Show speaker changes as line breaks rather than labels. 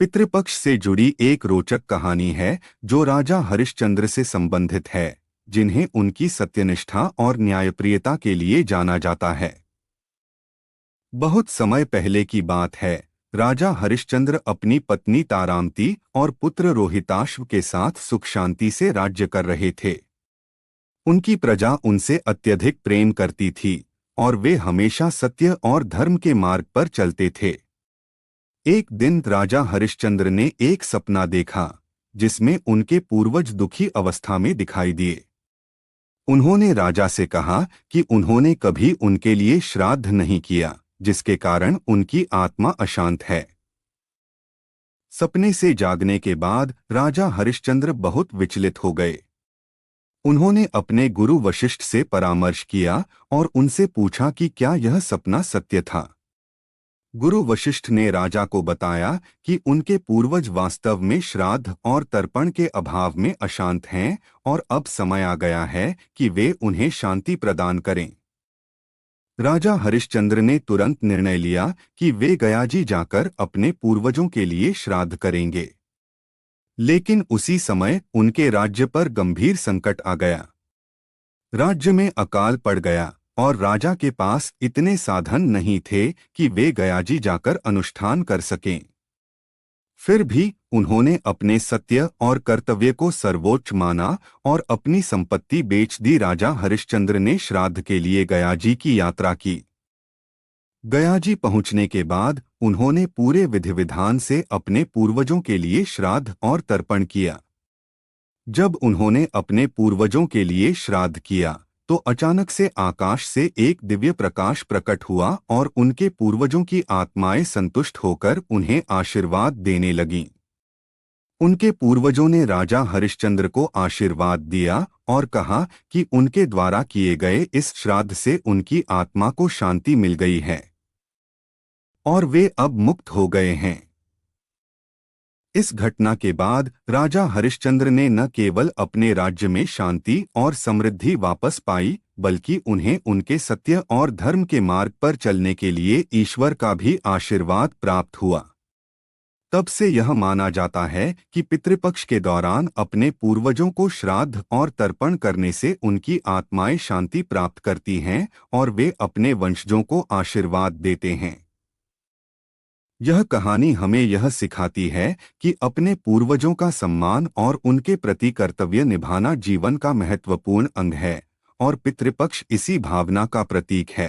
पितृपक्ष से जुड़ी एक रोचक कहानी है जो राजा हरिश्चंद्र से संबंधित है, जिन्हें उनकी सत्यनिष्ठा और न्यायप्रियता के लिए जाना जाता है। बहुत समय पहले की बात है। राजा हरिश्चंद्र अपनी पत्नी तारामती और पुत्र रोहिताश्व के साथ सुख शांति से राज्य कर रहे थे। उनकी प्रजा उनसे अत्यधिक प्रेम करती थी और वे हमेशा सत्य और धर्म के मार्ग पर चलते थे। एक दिन राजा हरिश्चंद्र ने एक सपना देखा जिसमें उनके पूर्वज दुखी अवस्था में दिखाई दिए। उन्होंने राजा से कहा कि उन्होंने कभी उनके लिए श्राद्ध नहीं किया, जिसके कारण उनकी आत्मा अशांत है। सपने से जागने के बाद राजा हरिश्चंद्र बहुत विचलित हो गए। उन्होंने अपने गुरु वशिष्ठ से परामर्श किया और उनसे पूछा कि क्या यह सपना सत्य था। गुरु वशिष्ठ ने राजा को बताया कि उनके पूर्वज वास्तव में श्राद्ध और तर्पण के अभाव में अशांत हैं और अब समय आ गया है कि वे उन्हें शांति प्रदान करें। राजा हरिश्चंद्र ने तुरंत निर्णय लिया कि वे गयाजी जाकर अपने पूर्वजों के लिए श्राद्ध करेंगे। लेकिन उसी समय उनके राज्य पर गंभीर संकट आ गया। राज्य में अकाल पड़ गया और राजा के पास इतने साधन नहीं थे कि वे गयाजी जाकर अनुष्ठान कर सकें। फिर भी उन्होंने अपने सत्य और कर्तव्य को सर्वोच्च माना और अपनी संपत्ति बेच दी। राजा हरिश्चंद्र ने श्राद्ध के लिए गयाजी की यात्रा की। गयाजी पहुंचने के बाद उन्होंने पूरे विधि विधान से अपने पूर्वजों के लिए श्राद्ध और तर्पण किया। जब उन्होंने अपने पूर्वजों के लिए श्राद्ध किया तो अचानक से आकाश से एक दिव्य प्रकाश प्रकट हुआ और उनके पूर्वजों की आत्माएं संतुष्ट होकर उन्हें आशीर्वाद देने लगीं। उनके पूर्वजों ने राजा हरिश्चंद्र को आशीर्वाद दिया और कहा कि उनके द्वारा किए गए इस श्राद्ध से उनकी आत्मा को शांति मिल गई है और वे अब मुक्त हो गए हैं। इस घटना के बाद राजा हरिश्चंद्र ने न केवल अपने राज्य में शांति और समृद्धि वापस पाई, बल्कि उन्हें उनके सत्य और धर्म के मार्ग पर चलने के लिए ईश्वर का भी आशीर्वाद प्राप्त हुआ। तब से यह माना जाता है कि पितृपक्ष के दौरान अपने पूर्वजों को श्राद्ध और तर्पण करने से उनकी आत्माएं शांति प्राप्त करती हैं और वे अपने वंशजों को आशीर्वाद देते हैं। यह कहानी हमें यह सिखाती है कि अपने पूर्वजों का सम्मान और उनके प्रति कर्तव्य निभाना जीवन का महत्वपूर्ण अंग है और पितृपक्ष इसी भावना का प्रतीक है।